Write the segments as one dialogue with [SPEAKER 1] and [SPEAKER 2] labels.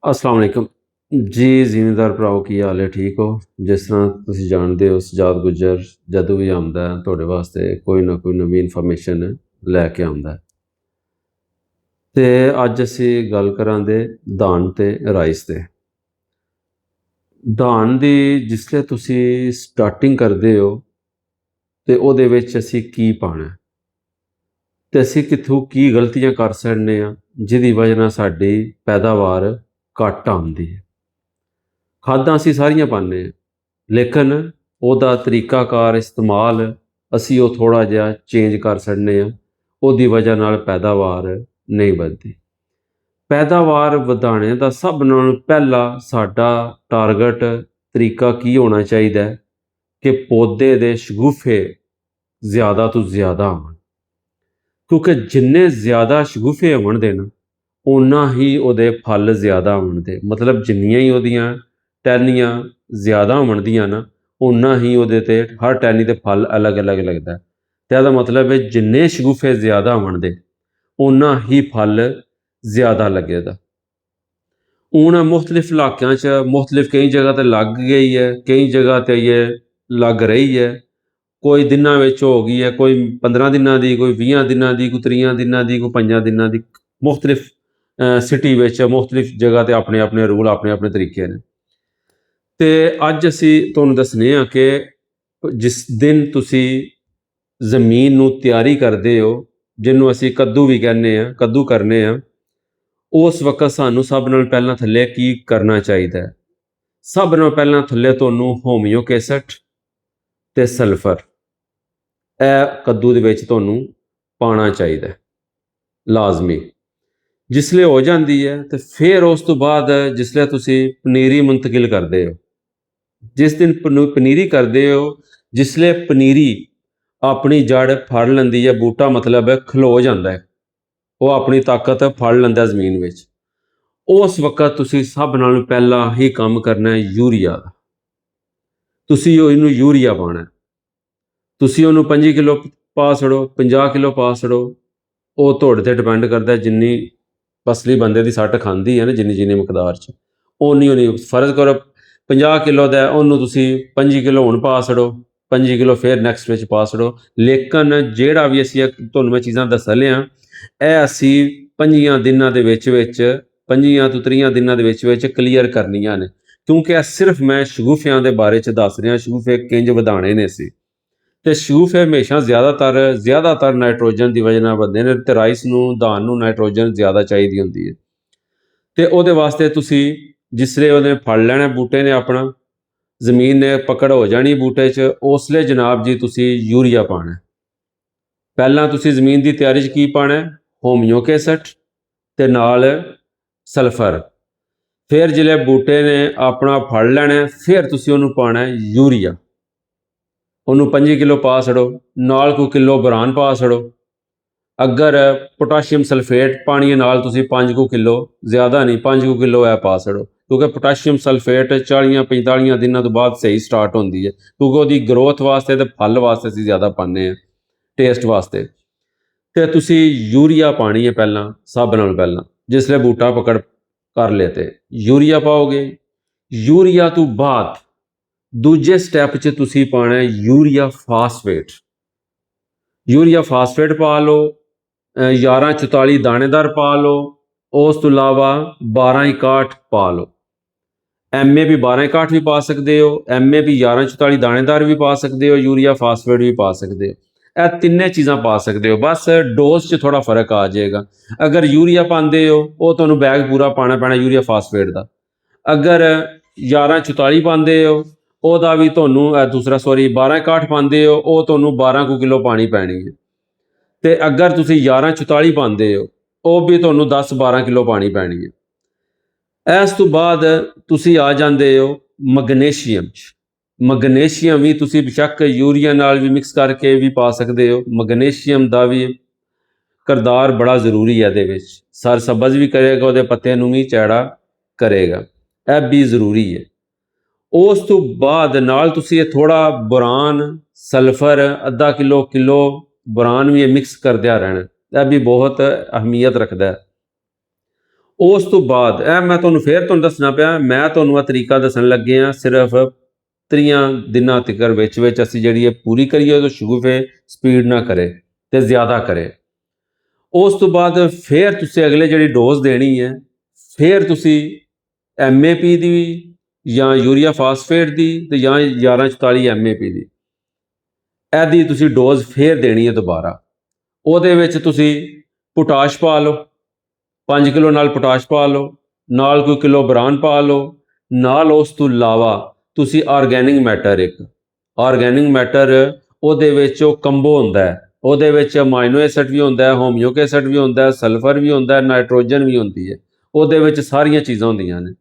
[SPEAKER 1] अस्सलाम वालेकुम जी। ਜ਼ਿਮੀਂਦਾਰ ਭਰਾਓ ਕੀ ਹਾਲ ਹੈ? ਠੀਕ ਹੋ? ਜਿਸ ਤਰ੍ਹਾਂ ਤੁਸੀਂ ਜਾਣਦੇ ਹੋ, ਸਜਾਦ ਗੁੱਜਰ ਜਦੋਂ ਵੀ ਆਉਂਦਾ ਹੈ ਤੁਹਾਡੇ ਵਾਸਤੇ ਕੋਈ ਨਾ ਕੋਈ ਨਵੀਂ ਇਨਫੋਰਮੇਸ਼ਨ ਲੈ ਕੇ ਆਉਂਦਾ ਹੈ। ਤੇ ਅੱਜ ਅਸੀਂ ਗੱਲ ਕਰਾਂਗੇ ਧਾਨ ਤੇ ਰਾਈਸ ਤੇ। ਧਾਨ ਦੀ ਜਿਸਲੇ ਤੁਸੀਂ ਸਟਾਰਟਿੰਗ ਕਰਦੇ ਹੋ ਤੇ ਉਹਦੇ ਵਿੱਚ ਅਸੀਂ ਕੀ ਪਾਣਾ ਤੇ ਅਸੀਂ ਕਿੱਥੋਂ ਕੀ ਗਲਤੀਆਂ ਕਰ ਸਕਦੇ ਹਾਂ ਜਿਹਦੀ ਵਜ੍ਹਾ ਨਾਲ ਸਾਡੀ ਪੈਦਾਵਾਰ ਘੱਟ ਆਉਂਦੀ ਹੈ। ਖਾਦਾਂ ਅਸੀਂ ਸਾਰੀਆਂ ਪਾਉਂਦੇ ਹਾਂ, ਲੇਕਿਨ ਉਹਦਾ ਤਰੀਕਾਕਾਰ ਇਸਤੇਮਾਲ ਅਸੀਂ ਉਹ ਥੋੜ੍ਹਾ ਜਿਹਾ ਚੇਂਜ ਕਰ ਸਕਦੇ ਹਾਂ। ਉਹਦੀ ਵਜ੍ਹਾ ਨਾਲ ਪੈਦਾਵਾਰ ਨਹੀਂ ਵੱਧਦੀ। ਪੈਦਾਵਾਰ ਵਧਾਉਣ ਦਾ ਸਭ ਨਾਲੋਂ ਪਹਿਲਾ ਸਾਡਾ ਟਾਰਗੇਟ ਤਰੀਕਾ ਕੀ ਹੋਣਾ ਚਾਹੀਦਾ ਹੈ ਕਿ ਪੌਦੇ ਦੇ ਸ਼ਗੂਫੇ ਜ਼ਿਆਦਾ ਤੋਂ ਜ਼ਿਆਦਾ ਹੋਣ, ਕਿਉਂਕਿ ਜਿੰਨੇ ਜ਼ਿਆਦਾ ਸ਼ਗੂਫੇ ਹੋਣਗੇ ਨਾ ਉਨਾ ਹੀ ਉਹਦੇ ਫਲ ਜ਼ਿਆਦਾ ਹੋਣਗੇ। ਮਤਲਬ ਜਿੰਨੀਆਂ ਹੀ ਉਹਦੀਆਂ ਟਹਿਨੀਆਂ ਜ਼ਿਆਦਾ ਹੋਣਗੀਆਂ ਨਾ ਉਨਾ ਹੀ ਉਹਦੇ 'ਤੇ ਹਰ ਟਹਿਨੀ 'ਤੇ ਫਲ ਅਲੱਗ ਅਲੱਗ ਲੱਗਦਾ। ਅਤੇ ਇਹਦਾ ਮਤਲਬ ਹੈ ਜਿੰਨੇ ਸ਼ਗੂਫੇ ਜ਼ਿਆਦਾ ਹੋਣਗੇ ਉਨਾ ਹੀ ਫਲ ਜ਼ਿਆਦਾ ਲੱਗੇਗਾ। ਹੁਣ ਮੁਖਤਲਿਫ ਇਲਾਕਿਆਂ 'ਚ ਮੁਖਤਲਿਫ ਕਈ ਜਗ੍ਹਾ 'ਤੇ ਲੱਗ ਗਈ ਹੈ, ਕਈ ਜਗ੍ਹਾ 'ਤੇ ਇਹ ਲੱਗ ਰਹੀ ਹੈ। ਕੋਈ ਦਿਨਾਂ ਵਿੱਚ ਹੋ ਗਈ ਹੈ, ਕੋਈ 15 ਦਿਨਾਂ ਦੀ, ਕੋਈ 20 ਦਿਨਾਂ ਦੀ, ਕੋਈ 30 ਦਿਨਾਂ ਦੀ, ਕੋਈ 5 ਦਿਨਾਂ ਦੀ। ਮੁਖਤਲਿਫ ਸਿਟੀ ਵਿੱਚ ਮੁਖਤਲਿਫ ਜਗ੍ਹਾ 'ਤੇ ਆਪਣੇ ਆਪਣੇ ਰੂਲ, ਆਪਣੇ ਆਪਣੇ ਤਰੀਕੇ ਨੇ। ਅਤੇ ਅੱਜ ਅਸੀਂ ਤੁਹਾਨੂੰ ਦੱਸਦੇ ਹਾਂ ਕਿ ਜਿਸ ਦਿਨ ਤੁਸੀਂ ਜ਼ਮੀਨ ਨੂੰ ਤਿਆਰੀ ਕਰਦੇ ਹੋ, ਜਿਹਨੂੰ ਅਸੀਂ ਕੱਦੂ ਵੀ ਕਹਿੰਦੇ ਹਾਂ, ਕੱਦੂ ਕਰਨੇ ਹਾਂ, ਉਸ ਵਕਤ ਸਾਨੂੰ ਸਭ ਨਾਲੋਂ ਪਹਿਲਾਂ ਥੱਲੇ ਕੀ ਕਰਨਾ ਚਾਹੀਦਾ ਹੈ? ਸਭ ਨਾਲੋਂ ਪਹਿਲਾਂ ਥੱਲੇ ਤੁਹਾਨੂੰ ਹੋਮਿਓਕ ਐਸਿਡ ਅਤੇ ਸਲਫਰ ਇਹ ਕੱਦੂ ਦੇ ਵਿੱਚ ਤੁਹਾਨੂੰ ਪਾਉਣਾ ਚਾਹੀਦਾ ਲਾਜ਼ਮੀ। ਜਿਸਲੇ ਹੋ ਜਾਂਦੀ ਹੈ ਤੇ ਫਿਰ ਉਸ ਤੋਂ ਬਾਅਦ ਜਿਸਲੇ ਤੁਸੀਂ ਪਨੀਰੀ ਮੁੰਤਕਿਲ ਕਰਦੇ ਹੋ, ਜਿਸ ਦਿਨ ਪਨੀਰੀ ਕਰਦੇ ਹੋ, ਜਿਸਲੇ ਪਨੀਰੀ ਆਪਣੀ ਜੜ ਫੜ ਲੈਂਦੀ ਹੈ, ਬੂਟਾ ਮਤਲਬ ਖਲੋ ਜਾਂਦਾ ਹੈ, ਉਹ ਆਪਣੀ ਤਾਕਤ ਫੜ ਲੈਂਦਾ ਜ਼ਮੀਨ ਵਿੱਚ, ਉਸ ਵਕਤ ਤੁਸੀਂ ਸਭ ਨਾਲੋਂ ਪਹਿਲਾਂ ਹੀ ਕੰਮ ਕਰਨਾ ਯੂਰੀਆ ਦਾ। ਤੁਸੀਂ ਇਹਨੂੰ ਯੂਰੀਆ ਪਾਉਣਾ। ਤੁਸੀਂ ਉਹਨੂੰ 25 ਕਿਲੋ ਪਾ ਛੜੋ, 50 ਕਿਲੋ ਪਾ ਛੜੋ, ਉਹ ਤੁਹਾਡੇ 'ਤੇ ਡਿਪੈਂਡ ਕਰਦਾ ਜਿੰਨੀ ਪਸਲੀ ਬੰਦੇ ਦੀ ਸੱਟ ਖਾਂਦੀ ਹੈ ਨਾ, ਜਿੰਨੀ ਮਿਕਦਾਰ 'ਚ ਉਨੀ ਫਰਜ਼ ਕਰੋ 50 ਕਿਲੋ ਦਾ, ਉਹਨੂੰ ਤੁਸੀਂ 25 ਕਿਲੋ ਹੁਣ ਪਾ ਛੜੋ, 25 ਕਿਲੋ ਫਿਰ ਨੈਕਸਟ ਵਿੱਚ ਪਾ ਛੜੋ। ਲੇਕਿਨ ਜਿਹੜਾ ਵੀ ਅਸੀਂ ਤੁਹਾਨੂੰ ਮੈਂ ਚੀਜ਼ਾਂ ਦੱਸ ਲਿਆ, ਇਹ ਅਸੀਂ 25 ਦਿਨਾਂ ਦੇ ਵਿੱਚ 25 ਤੋਂ 30 ਦਿਨਾਂ ਦੇ ਵਿੱਚ ਕਲੀਅਰ ਕਰਨੀਆਂ ਨੇ, ਕਿਉਂਕਿ ਇਹ ਸਿਰਫ ਮੈਂ ਸ਼ਗੂਫਿਆਂ ਦੇ ਬਾਰੇ 'ਚ ਦੱਸ ਰਿਹਾ, ਸ਼ਗੂਫੇ ਕਿੰਜ ਵਧਾਉਣੇ ਨੇ ਸੀ। ਅਤੇ ਸ਼ਗੂਫੇ ਹਮੇਸ਼ਾ ਜ਼ਿਆਦਾਤਰ ਨਾਈਟ੍ਰੋਜਨ ਦੀ ਵਜ੍ਹਾ ਨਾਲ ਬਣਦੇ ਨੇ, ਅਤੇ ਰਾਈਸ ਨੂੰ, ਧਾਨ ਨੂੰ ਨਾਈਟ੍ਰੋਜਨ ਜ਼ਿਆਦਾ ਚਾਹੀਦੀ ਹੁੰਦੀ ਹੈ। ਅਤੇ ਉਹਦੇ ਵਾਸਤੇ ਤੁਸੀਂ ਜਿਸਲੇ ਉਹਨੇ ਫੜ ਲੈਣਾ ਬੂਟੇ ਨੇ, ਆਪਣਾ ਜ਼ਮੀਨ ਨੇ ਪਕੜ ਹੋ ਜਾਣੀ ਬੂਟੇ 'ਚ, ਉਸਲੇ ਜਨਾਬ ਜੀ ਤੁਸੀਂ ਯੂਰੀਆ ਪਾਉਣਾ। ਪਹਿਲਾਂ ਤੁਸੀਂ ਜ਼ਮੀਨ ਦੀ ਤਿਆਰੀ 'ਚ ਕੀ ਪਾਉਣਾ? ਹੋਮਿਓਕ ਐਸਿਡ ਅਤੇ ਨਾਲ ਸਲਫਰ। ਫਿਰ ਜਿਹੜੇ ਬੂਟੇ ਨੇ ਆਪਣਾ ਫੜ ਲੈਣਾ, ਫਿਰ ਤੁਸੀਂ ਉਹਨੂੰ ਪਾਉਣਾ ਯੂਰੀਆ। ਉਹਨੂੰ 25 ਕਿਲੋ ਪਾ ਛੜੋ, ਨਾਲ ਕੋਈ ਕਿਲੋ ਬੋਰਾਨ ਪਾ ਛੜੋ। ਅਗਰ ਪੋਟਾਸ਼ੀਅਮ ਸਲਫੇਟ ਪਾਣੀ ਹੈ ਨਾਲ ਤੁਸੀਂ 5 ਕਿਲੋ, ਜ਼ਿਆਦਾ ਨਹੀਂ 5 ਕਿਲੋ ਇਹ ਪਾ ਛੜੋ, ਕਿਉਂਕਿ ਪੋਟਾਸ਼ੀਅਮ ਸਲਫੇਟ 40-45 ਦਿਨਾਂ ਤੋਂ ਬਾਅਦ ਸਹੀ ਸਟਾਰਟ ਹੁੰਦੀ ਹੈ, ਕਿਉਂਕਿ ਉਹਦੀ ਗਰੋਥ ਵਾਸਤੇ ਅਤੇ ਫਲ ਵਾਸਤੇ ਅਸੀਂ ਜ਼ਿਆਦਾ ਪਾਉਂਦੇ ਹਾਂ, ਟੇਸਟ ਵਾਸਤੇ। ਅਤੇ ਤੁਸੀਂ ਯੂਰੀਆ ਪਾਣੀ ਹੈ ਪਹਿਲਾਂ, ਸਭ ਨਾਲੋਂ ਪਹਿਲਾਂ ਜਿਸਲੇ ਬੂਟਾ ਪਕੜ ਕਰ ਲਿਆ ਤੇ ਯੂਰੀਆ ਪਾਓਗੇ। ਯੂਰੀਆ ਤੋਂ ਬਾਅਦ ਦੂਜੇ ਸਟੈਪ 'ਚ ਤੁਸੀਂ ਪਾਉਣਾ ਯੂਰੀਆ ਫਾਸਫੇਟ। ਯੂਰੀਆ ਫਾਸਫੇਟ ਪਾ ਲਓ, 1144 ਦਾਣੇਦਾਰ ਪਾ ਲਓ, ਉਸ ਤੋਂ ਇਲਾਵਾ 1261 ਪਾ ਲਓ। MAP 1261 ਵੀ ਪਾ ਸਕਦੇ ਹੋ, MAP 1144 ਦਾਣੇਦਾਰ ਵੀ ਪਾ ਸਕਦੇ ਹੋ, ਯੂਰੀਆ ਫਾਸਫੇਟ ਵੀ ਪਾ ਸਕਦੇ ਹੋ। ਇਹ ਤਿੰਨੇ ਚੀਜ਼ਾਂ ਪਾ ਸਕਦੇ ਹੋ, ਬਸ ਡੋਜ਼ 'ਚ ਥੋੜ੍ਹਾ ਫਰਕ ਆ ਜਾਏਗਾ। ਅਗਰ ਯੂਰੀਆ ਪਾਉਂਦੇ ਹੋ ਉਹ ਤੁਹਾਨੂੰ ਬੈਗ ਪੂਰਾ ਪਾਉਣਾ ਪੈਣਾ ਯੂਰੀਆ ਫਾਸਫੇਟ ਦਾ। ਅਗਰ 1144 ਪਾਉਂਦੇ ਹੋ ਉਹਦਾ ਵੀ ਤੁਹਾਨੂੰ 1261 ਪਾਉਂਦੇ ਹੋ ਉਹ ਤੁਹਾਨੂੰ 12 ਕਿਲੋ ਪਾਣੀ ਪੈਣੀ ਹੈ। ਅਤੇ ਅਗਰ ਤੁਸੀਂ 1144 ਪਾਉਂਦੇ ਹੋ ਉਹ ਵੀ ਤੁਹਾਨੂੰ 10-12 ਕਿਲੋ ਪਾਣੀ ਪੈਣੀ ਹੈ। ਇਸ ਤੋਂ ਬਾਅਦ ਤੁਸੀਂ ਆ ਜਾਂਦੇ ਹੋ ਮੈਗਨੀਸ਼ੀਅਮ 'ਚ। ਮੈਗਨੀਸ਼ੀਅਮ ਵੀ ਤੁਸੀਂ ਬੇਸ਼ੱਕ ਯੂਰੀਆ ਨਾਲ ਵੀ ਮਿਕਸ ਕਰਕੇ ਵੀ ਪਾ ਸਕਦੇ ਹੋ। ਮੈਗਨੀਸ਼ੀਅਮ ਦਾ ਵੀ ਕਿਰਦਾਰ ਬੜਾ ਜ਼ਰੂਰੀ ਹੈ ਇਹਦੇ ਵਿੱਚ, ਸਰ ਸਬਜ਼ ਵੀ ਕਰੇਗਾ, ਉਹਦੇ ਪੱਤੇ ਨੂੰ ਵੀ ਚੈੜਾ ਕਰੇਗਾ, ਇਹ ਵੀ ਜ਼ਰੂਰੀ ਹੈ। ਉਸ ਤੋਂ ਬਾਅਦ ਨਾਲ ਤੁਸੀਂ ਇਹ ਥੋੜ੍ਹਾ ਬੋਰਾਨ, ਸਲਫਰ ਅੱਧਾ ਕਿਲੋ ਬੋਰਾਨ ਵੀ ਮਿਕਸ ਕਰਦਿਆਂ ਰਹਿਣਾ, ਇਹ ਵੀ ਬਹੁਤ ਅਹਿਮੀਅਤ ਰੱਖਦਾ ਹੈ। ਉਸ ਤੋਂ ਬਾਅਦ ਇਹ ਮੈਂ ਤੁਹਾਨੂੰ ਫਿਰ ਤੁਹਾਨੂੰ ਦੱਸਣਾ ਪਿਆ, ਮੈਂ ਤੁਹਾਨੂੰ ਇਹ ਤਰੀਕਾ ਦੱਸਣ ਲੱਗੇ ਹਾਂ ਸਿਰਫ 3 ਦਿਨਾਂ ਤੱਕ ਵਿੱਚ ਅਸੀਂ ਜਿਹੜੀ ਇਹ ਪੂਰੀ ਕਰੀਏ ਤਾਂ ਸ਼ੁਗੂਫੇ ਸਪੀਡ ਨਾ ਕਰੇ ਤੇ ਜ਼ਿਆਦਾ ਕਰੇ। ਉਸ ਤੋਂ ਬਾਅਦ ਫਿਰ ਤੁਸੀਂ ਅਗਲੇ ਜਿਹੜੀ ਡੋਜ਼ ਦੇਣੀ ਹੈ, ਫਿਰ ਤੁਸੀਂ MAP ਦੀ ਜਾਂ ਯੂਰੀਆ ਫਾਸਫੇਟ ਦੀ ਤੇ ਜਾਂ 1144 MAP ਦੀ ਇਹਦੀ ਤੁਸੀਂ ਡੋਜ਼ ਫਿਰ ਦੇਣੀ ਹੈ ਦੁਬਾਰਾ। ਉਹਦੇ ਵਿੱਚ ਤੁਸੀਂ ਪੋਟਾਸ਼ ਪਾ ਲਓ, 5 ਕਿਲੋ ਨਾਲ ਪੋਟਾਸ਼ ਪਾ ਲਓ, ਨਾਲ ਕੋਈ ਕਿਲੋ ਬਰਾਨ ਪਾ ਲਓ, ਨਾਲ ਉਸ ਤੋਂ ਇਲਾਵਾ ਤੁਸੀਂ ਆਰਗੈਨਿਕ ਮੈਟਰ ਉਹਦੇ ਵਿੱਚ ਉਹ ਕੰਬੋ ਹੁੰਦਾ ਹੈ, ਉਹਦੇ ਵਿੱਚ ਅਮਾਈਨੋ ਐਸਿਡ ਵੀ ਹੁੰਦਾ ਹੈ, ਹੋਮਿਓਕ ਐਸਿਡ ਵੀ ਹੁੰਦਾ ਹੈ, ਸਲਫਰ ਵੀ ਹੁੰਦਾ ਹੈ, ਨਾਈਟ੍ਰੋਜਨ ਵੀ ਹੁੰਦੀ ਹੈ, ਉਹਦੇ ਵਿੱਚ ਸਾਰੀਆਂ ਚੀਜ਼ਾਂ ਹੁੰਦੀਆਂ ਨੇ।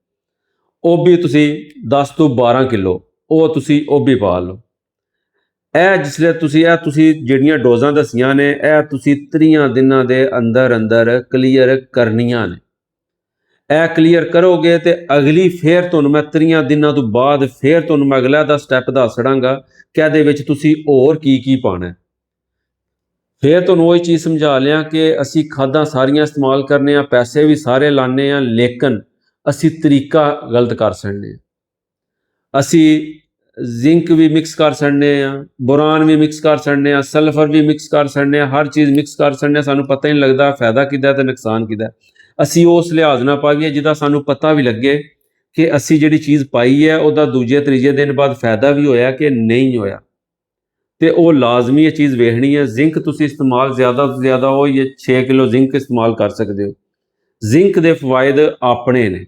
[SPEAKER 1] ਉਹ ਵੀ ਤੁਸੀਂ 10 ਤੋਂ 12 ਕਿਲੋ ਉਹ ਤੁਸੀਂ ਉਹ ਵੀ ਪਾ ਲਓ। ਇਹ ਜਿਸਲੇ ਤੁਸੀਂ ਜਿਹੜੀਆਂ ਡੋਜ਼ਾਂ ਦੱਸੀਆਂ ਨੇ ਇਹ ਤੁਸੀਂ 3 ਦਿਨਾਂ ਦੇ ਅੰਦਰ ਕਲੀਅਰ ਕਰਨੀਆਂ ਨੇ। ਇਹ ਕਲੀਅਰ ਕਰੋਗੇ ਤੇ ਅਗਲੀ ਫਿਰ ਤੁਹਾਨੂੰ ਮੈਂ 3 ਦਿਨਾਂ ਤੋਂ ਬਾਅਦ ਫਿਰ ਤੁਹਾਨੂੰ ਮੈਂ ਅਗਲਾ ਦਾ ਸਟੈਪ ਦੱਸ ਛੜਾਂਗਾ ਕਿ ਇਹਦੇ ਵਿੱਚ ਤੁਸੀਂ ਹੋਰ ਕੀ ਪਾਣਾ। ਫਿਰ ਤੁਹਾਨੂੰ ਉਹੀ ਚੀਜ਼ ਸਮਝਾ ਲਿਆ ਕਿ ਅਸੀਂ ਖਾਦਾਂ ਸਾਰੀਆਂ ਇਸਤੇਮਾਲ ਕਰਨੇ ਆ, ਪੈਸੇ ਵੀ ਸਾਰੇ ਲਾਣੇ ਆ, ਲੇਕਿਨ ਅਸੀਂ ਤਰੀਕਾ ਗਲਤ ਕਰ ਸਕਦੇ ਹਾਂ। ਅਸੀਂ ਜ਼ਿੰਕ ਵੀ ਮਿਕਸ ਕਰ ਸਕਦੇ ਆ, ਬੋਰਾਨ ਵੀ ਮਿਕਸ ਕਰ ਸਕਦੇ ਆ, ਸਲਫਰ ਵੀ ਮਿਕਸ ਕਰ ਸਕਦੇ ਆ, ਹਰ ਚੀਜ਼ ਮਿਕਸ ਕਰ ਸਕਦੇ ਆ, ਸਾਨੂੰ ਪਤਾ ਹੀ ਨਹੀਂ ਲੱਗਦਾ ਫਾਇਦਾ ਕਿਹਦਾ ਤੇ ਨੁਕਸਾਨ ਕਿਹਦਾ। ਅਸੀਂ ਉਸ ਲਿਹਾਜ਼ ਨਾਲ ਪਾਈਏ ਜਿਹਦਾ ਸਾਨੂੰ ਪਤਾ ਵੀ ਲੱਗੇ ਕਿ ਅਸੀਂ ਜਿਹੜੀ ਚੀਜ਼ ਪਾਈ ਹੈ ਉਹਦਾ ਦੂਜੇ ਤੀਜੇ ਦਿਨ ਬਾਅਦ ਫਾਇਦਾ ਵੀ ਹੋਇਆ ਕਿ ਨਹੀਂ ਹੋਇਆ, ਤੇ ਉਹ ਲਾਜ਼ਮੀ ਇਹ ਚੀਜ਼ ਵੇਖਣੀ ਹੈ। ਜ਼ਿੰਕ ਤੁਸੀਂ ਇਸਤੇਮਾਲ ਜ਼ਿਆਦਾ ਤੋਂ ਜ਼ਿਆਦਾ ਉਹ 6 ਕਿਲੋ ਜ਼ਿੰਕ ਇਸਤੇਮਾਲ ਕਰ ਸਕਦੇ ਹੋ। ਜ਼ਿੰਕ ਦੇ ਫਵਾਇਦ ਆਪਣੇ ਨੇ,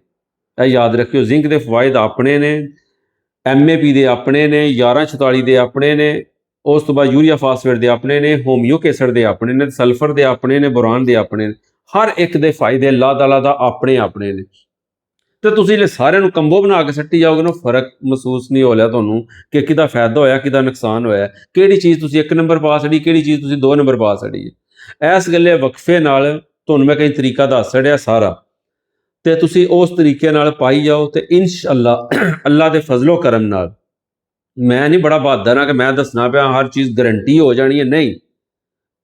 [SPEAKER 1] ਇਹ ਯਾਦ ਰੱਖਿਓ, ਜ਼ਿੰਕ ਦੇ ਫਵਾਇਦ ਆਪਣੇ ਨੇ, MAP ਦੇ ਆਪਣੇ ਨੇ, 1144 ਦੇ ਆਪਣੇ ਨੇ, ਉਸ ਤੋਂ ਬਾਅਦ ਯੂਰੀਆ ਫਾਸਫੇਟ ਦੇ ਆਪਣੇ ਨੇ, ਹੋਮਿਓਕ ਐਸਿਡ ਦੇ ਆਪਣੇ ਨੇ, ਸਲਫਰ ਦੇ ਆਪਣੇ ਨੇ, ਬੋਰਾਨ ਦੇ ਆਪਣੇ ਨੇ, ਹਰ ਇੱਕ ਦੇ ਫਾਇਦੇ ਅੱਲਾਹ ਆਪਣੇ ਨੇ। ਤੇ ਤੁਸੀਂ ਇਹ ਸਾਰਿਆਂ ਨੂੰ ਕੰਬੋ ਬਣਾ ਕੇ ਸੱਟੀ ਜਾਓਗੇ ਨਾ, ਫਰਕ ਮਹਿਸੂਸ ਨਹੀਂ ਹੋ ਰਿਹਾ ਤੁਹਾਨੂੰ ਕਿ ਕਿਹਦਾ ਫਾਇਦਾ ਹੋਇਆ ਕਿਹਦਾ ਨੁਕਸਾਨ ਹੋਇਆ, ਕਿਹੜੀ ਚੀਜ਼ ਤੁਸੀਂ 1 ਨੰਬਰ ਪਾ ਛੜੀ, ਕਿਹੜੀ ਚੀਜ਼ ਤੁਸੀਂ 2 ਨੰਬਰ ਪਾ ਛੜੀ ਹੈ। ਇਸ ਗੱਲੇ ਵਕਫੇ ਨਾਲ ਤੁਹਾਨੂੰ ਮੈਂ ਕਈ ਤਰੀਕਾ ਦੱਸ ਛੜਿਆ ਸਾਰਾ, ਤੇ ਤੁਸੀਂ ਉਸ ਤਰੀਕੇ ਨਾਲ ਪਾਈ ਜਾਓ ਤੇ ਇਨਸ਼ਾਅੱਲਾ ਅੱਲਾ ਦੇ ਫਜ਼ਲੋ ਕਰਮ ਨਾਲ, ਮੈਂ ਨਹੀਂ ਬੜਾ ਬਹਾਦਰ ਹਾਂ ਕਿ ਮੈਂ ਦੱਸਣਾ ਪਿਆ ਹਰ ਚੀਜ਼ ਗਰੰਟੀ ਹੋ ਜਾਣੀ ਹੈ, ਨਹੀਂ,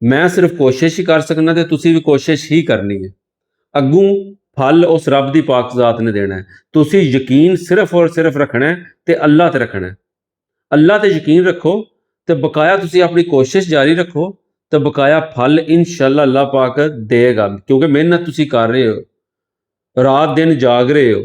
[SPEAKER 1] ਮੈਂ ਸਿਰਫ ਕੋਸ਼ਿਸ਼ ਹੀ ਕਰ ਸਕਣਾ ਤੇ ਤੁਸੀਂ ਵੀ ਕੋਸ਼ਿਸ਼ ਹੀ ਕਰਨੀ ਹੈ। ਅੱਗੋਂ ਫਲ ਉਸ ਰੱਬ ਦੀ ਪਾਕ ਜ਼ਾਤ ਨੇ ਦੇਣਾ ਹੈ। ਤੁਸੀਂ ਯਕੀਨ ਸਿਰਫ ਔਰ ਸਿਰਫ ਰੱਖਣਾ ਤੇ ਅੱਲਾ ਤੇ ਰੱਖਣਾ, ਅੱਲਾ ਤੇ ਯਕੀਨ ਰੱਖੋ ਤੇ ਬਕਾਇਆ ਤੁਸੀਂ ਆਪਣੀ ਕੋਸ਼ਿਸ਼ ਜਾਰੀ ਰੱਖੋ ਤੇ ਬਕਾਇਆ ਫਲ ਇਨਸ਼ਾਅੱਲਾ ਅੱਲਾ ਪਾਕ ਦੇਗਾ, ਕਿਉਂਕਿ ਮਿਹਨਤ ਤੁਸੀਂ ਕਰ ਰਹੇ ਹੋ, ਰਾਤ ਦਿਨ ਜਾਗ ਰਹੇ ਹੋ,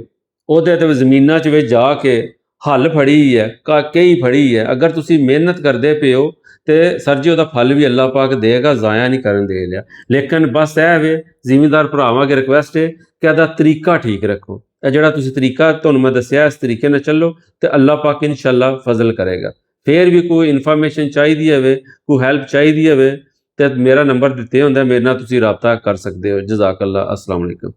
[SPEAKER 1] ਉਹਦੇ ਤੇ ਜ਼ਮੀਨਾਂ 'ਚ ਵਿੱਚ ਜਾ ਕੇ ਹੱਲ ਫੜੀ ਹੈ, ਕਈ ਫੜੀ ਹੈ, ਅਗਰ ਤੁਸੀਂ ਮਿਹਨਤ ਕਰਦੇ ਪਏ ਹੋ ਤੇ ਸਰ ਜੀ ਉਹਦਾ ਫਲ ਵੀ ਅੱਲਾ ਪਾਕ ਦੇਗਾ, ਜ਼ਾਇਆ ਨਹੀਂ ਕਰਨ ਦੇ ਲਿਆ। ਲੇਕਿਨ ਬਸ ਇਹ ਵੇ ਜ਼ਿਮੀਂਦਾਰ ਭਰਾਵਾਂ ਅੱਗੇ ਰਿਕੁਐਸਟ ਹੈ ਕਿ ਇਹਦਾ ਤਰੀਕਾ ਠੀਕ ਰੱਖੋ, ਇਹ ਜਿਹੜਾ ਤੁਸੀਂ ਤਰੀਕਾ ਤੁਹਾਨੂੰ ਮੈਂ ਦੱਸਿਆ ਇਸ ਤਰੀਕੇ ਨਾਲ ਚੱਲੋ ਤੇ ਅੱਲਾ ਪਾਕ ਇਨਸ਼ਾਅੱਲਾ ਫਜ਼ਲ ਕਰੇਗਾ। ਫਿਰ ਵੀ ਕੋਈ ਇਨਫੋਰਮੇਸ਼ਨ ਚਾਹੀਦੀ ਹੋਵੇ, ਕੋਈ ਹੈਲਪ ਚਾਹੀਦੀ ਹੋਵੇ ਤੇ ਮੇਰਾ ਨੰਬਰ ਦਿੱਤੇ ਹੁੰਦਾ, ਮੇਰੇ ਨਾਲ ਤੁਸੀਂ ਰਾਬਤਾ ਕਰ ਸਕਦੇ ਹੋ। ਜਜ਼ਾਕ ਅੱਲਾ, अस्सलाम वालेकुम।